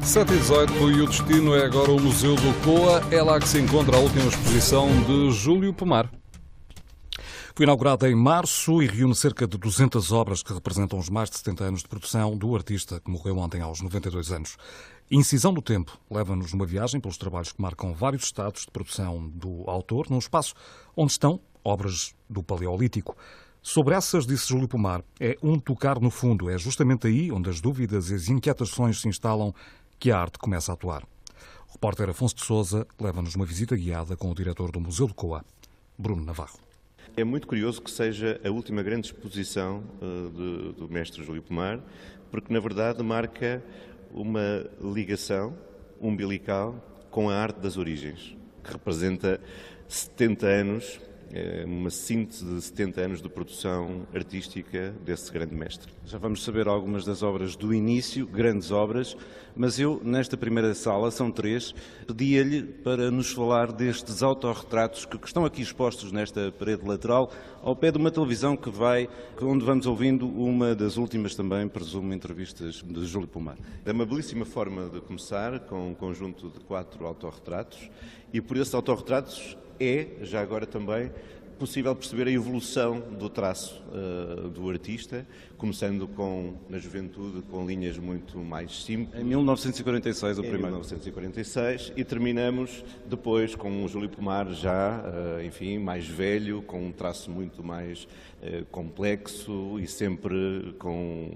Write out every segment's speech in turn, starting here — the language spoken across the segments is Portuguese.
7h18 e o destino é agora o Museu do Coa. É lá que se encontra a última exposição de Júlio Pomar. Foi inaugurada em março e reúne cerca de 200 obras que representam os mais de 70 anos de produção do artista, que morreu ontem aos 92 anos. Incisão do Tempo leva-nos numa viagem pelos trabalhos que marcam vários estados de produção do autor, num espaço onde estão obras do Paleolítico. Sobre essas, disse Júlio Pomar, é um tocar no fundo. É justamente aí onde as dúvidas e as inquietações se instalam que a arte começa a atuar. O repórter Afonso de Sousa leva-nos uma visita guiada com o diretor do Museu do Coa, Bruno Navarro. É muito curioso que seja a última grande exposição do mestre Júlio Pomar, porque na verdade marca uma ligação umbilical com a arte das origens, que representa 70 anos, uma síntese de 70 anos de produção artística desse grande mestre. Já vamos saber algumas das obras do início, grandes obras, mas eu, nesta primeira sala, são 3, pedi-lhe para nos falar destes autorretratos que estão aqui expostos nesta parede lateral, ao pé de uma televisão onde vamos ouvindo uma das últimas também, presumo, entrevistas de Júlio Pomar. É uma belíssima forma de começar, com um conjunto de 4 autorretratos, e por esses autorretratos já agora também, possível perceber a evolução do traço do artista, começando na juventude com linhas muito mais simples. Em 1946, o primeiro. Em 1946, e terminamos depois com o Júlio Pomar já, mais velho, com um traço muito mais complexo e sempre com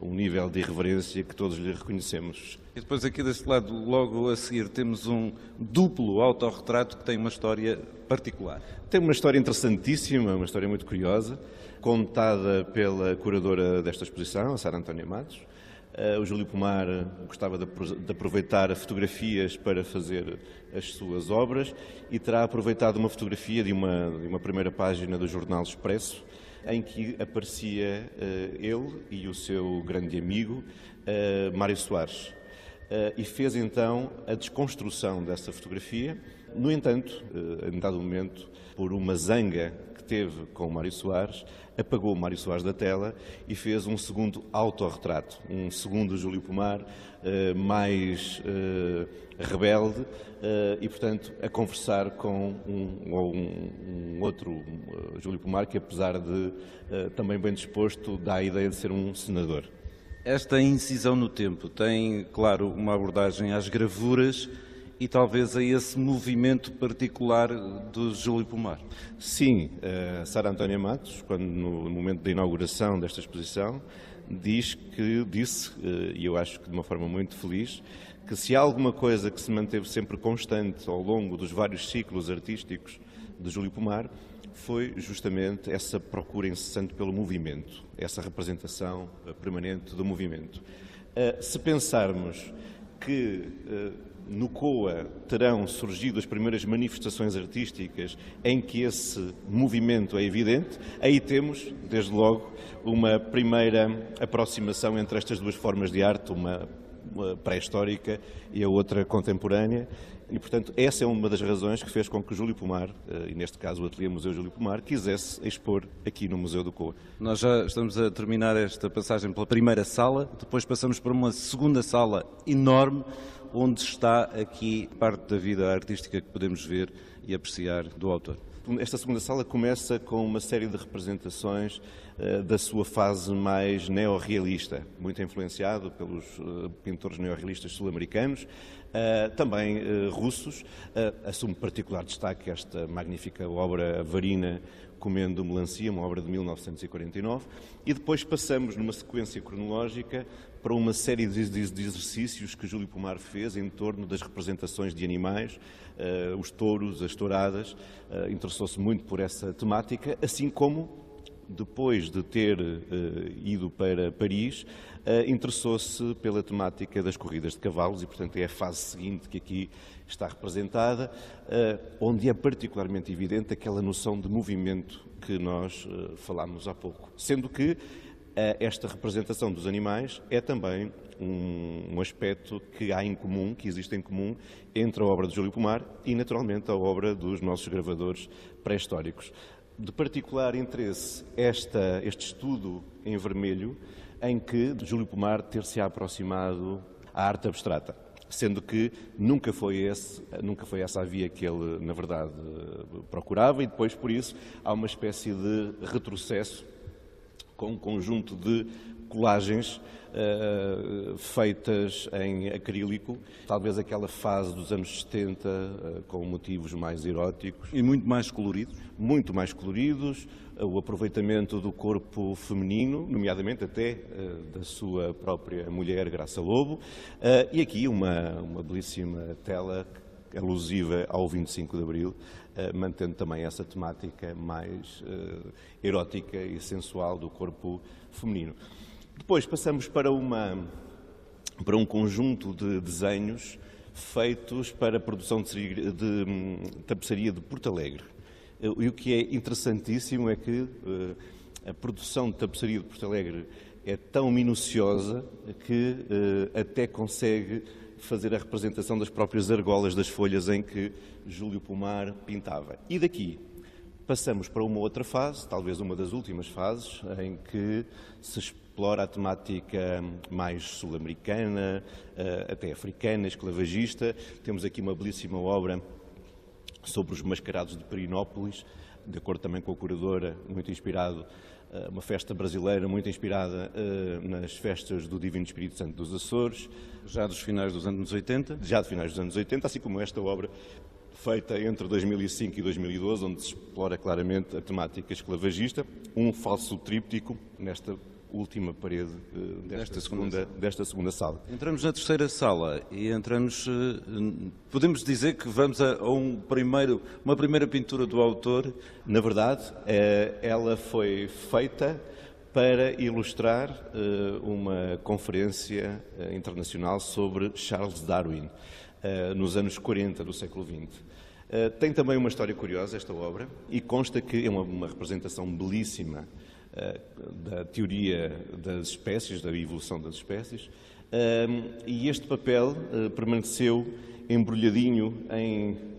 um nível de irreverência que todos lhe reconhecemos. E depois aqui deste lado, logo a seguir, temos um duplo autorretrato que tem uma história particular. Tem uma história interessantíssima, uma história muito curiosa, contada pela curadora desta exposição, a Sara Antónia Matos. O Júlio Pomar gostava de aproveitar fotografias para fazer as suas obras e terá aproveitado uma fotografia de uma primeira página do jornal Expresso, em que aparecia ele e o seu grande amigo, Mário Soares. E fez então a desconstrução dessa fotografia. No entanto, em dado momento, por uma zanga que teve com o Mário Soares, apagou o Mário Soares da tela e fez um segundo autorretrato, um segundo Júlio Pomar, mais rebelde e, portanto, a conversar com um outro Júlio Pomar que, apesar de também bem disposto, dá a ideia de ser um senador. Esta incisão no tempo tem, claro, uma abordagem às gravuras e talvez a esse movimento particular do Júlio Pomar. Sim, a Sara Antónia Matos, quando no momento da inauguração desta exposição, disse, e eu acho que de uma forma muito feliz, que se há alguma coisa que se manteve sempre constante ao longo dos vários ciclos artísticos de Júlio Pomar, foi justamente essa procura incessante pelo movimento, essa representação permanente do movimento. Se pensarmos que no Coa terão surgido as primeiras manifestações artísticas em que esse movimento é evidente, aí temos, desde logo, uma primeira aproximação entre estas duas formas de arte, uma pré-histórica e a outra contemporânea. E, portanto, essa é uma das razões que fez com que Júlio Pomar, e neste caso o Ateliê Museu Júlio Pomar, quisesse expor aqui no Museu do Coa. Nós já estamos a terminar esta passagem pela primeira sala, depois passamos para uma segunda sala enorme, onde está aqui parte da vida artística que podemos ver e apreciar do autor. Esta segunda sala começa com uma série de representações da sua fase mais neorrealista, muito influenciado pelos pintores neorrealistas sul-americanos, também russos. Assume particular destaque esta magnífica obra Varina Comendo Melancia, uma obra de 1949, e depois passamos numa sequência cronológica para uma série de exercícios que Júlio Pomar fez em torno das representações de animais, os touros, as touradas. Interessou-se muito por essa temática, assim como, depois de ter ido para Paris, interessou-se pela temática das corridas de cavalos e, portanto, é a fase seguinte que aqui está representada, onde é particularmente evidente aquela noção de movimento que nós falámos há pouco. Sendo que esta representação dos animais é também um aspecto que há em comum, que existe em comum entre a obra de Júlio Pomar e, naturalmente, a obra dos nossos gravadores pré-históricos. De particular interesse este estudo em vermelho, em que Júlio Pomar ter-se aproximado à arte abstrata. sendo que nunca foi essa a via que ele, na verdade, procurava, e depois, por isso, há uma espécie de retrocesso com um conjunto de colagens feitas em acrílico, talvez aquela fase dos anos 70, com motivos mais eróticos. E muito mais coloridos? Muito mais coloridos, o aproveitamento do corpo feminino, nomeadamente até da sua própria mulher, Graça Lobo, e aqui uma belíssima tela alusiva ao 25 de Abril, mantendo também essa temática mais erótica e sensual do corpo feminino. Depois passamos para um conjunto de desenhos feitos para a produção de tapeçaria de Porto Alegre. E o que é interessantíssimo é que a produção de tapeçaria de Porto Alegre é tão minuciosa que até consegue fazer a representação das próprias argolas das folhas em que Júlio Pomar pintava. E daqui passamos para uma outra fase, talvez uma das últimas fases, em que se explora a temática mais sul-americana, até africana, esclavagista. Temos aqui uma belíssima obra sobre os mascarados de Perinópolis, de acordo também com a curadora, muito inspirado, uma festa brasileira muito inspirada nas festas do Divino Espírito Santo dos Açores. Já dos finais dos anos 80? Já de finais dos anos 80, assim como esta obra feita entre 2005 e 2012, onde se explora claramente a temática esclavagista, um falso tríptico nesta última parede desta segunda sala. Entramos na terceira sala e podemos dizer que vamos a uma primeira pintura do autor. Na verdade, ela foi feita para ilustrar uma conferência internacional sobre Charles Darwin, nos anos 40 do século XX. Tem também uma história curiosa esta obra, e consta que é uma representação belíssima da teoria das espécies, da evolução das espécies, e este papel permaneceu embrulhadinho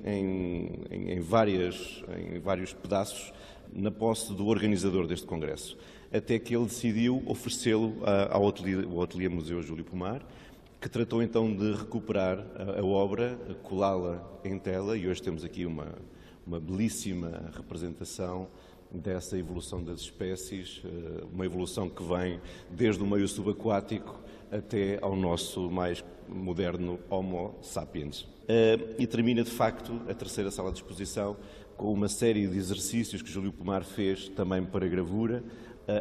em vários pedaços na posse do organizador deste congresso, até que ele decidiu oferecê-lo ao Ateliê Museu Júlio Pomar, que tratou então de recuperar a obra, colá-la em tela, e hoje temos aqui uma belíssima representação dessa evolução das espécies, uma evolução que vem desde o meio subaquático até ao nosso mais moderno Homo sapiens. E termina, de facto, a terceira sala de exposição com uma série de exercícios que Júlio Pomar fez também para gravura,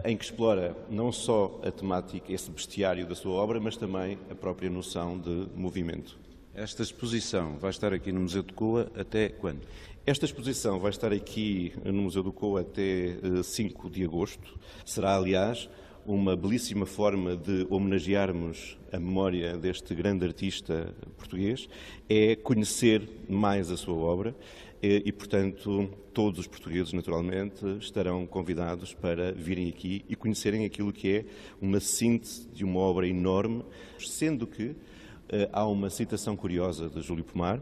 em que explora não só a temática, esse bestiário da sua obra, mas também a própria noção de movimento. Esta exposição vai estar aqui no Museu de Coa até quando? Esta exposição vai estar aqui no Museu do Coa até 5 de agosto. Será, aliás, uma belíssima forma de homenagearmos a memória deste grande artista português, é conhecer mais a sua obra e, portanto, todos os portugueses, naturalmente, estarão convidados para virem aqui e conhecerem aquilo que é uma síntese de uma obra enorme, sendo que há uma citação curiosa de Júlio Pomar.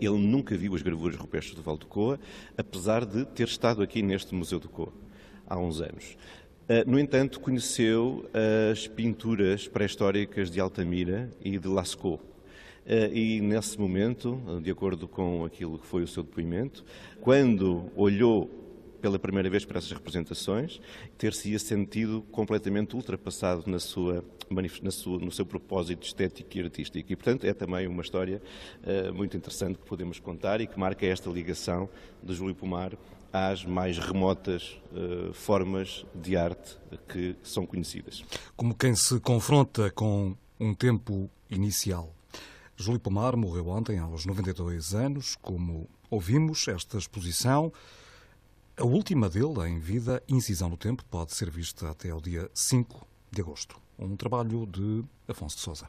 Ele nunca viu as gravuras rupestres do Val do Coa, apesar de ter estado aqui neste Museu do Coa há uns anos. No entanto, conheceu as pinturas pré-históricas de Altamira e de Lascaux. E nesse momento, de acordo com aquilo que foi o seu depoimento, quando olhou pela primeira vez para essas representações, ter-se-ia sentido completamente ultrapassado no seu propósito estético e artístico. E, portanto, é também uma história muito interessante que podemos contar e que marca esta ligação de Júlio Pomar às mais remotas formas de arte que são conhecidas. Como quem se confronta com um tempo inicial. Júlio Pomar morreu ontem aos 92 anos. Como ouvimos, esta exposição, a última dele em vida, Incisão no Tempo, pode ser vista até ao dia 5 de agosto. Um trabalho de Afonso de Sousa.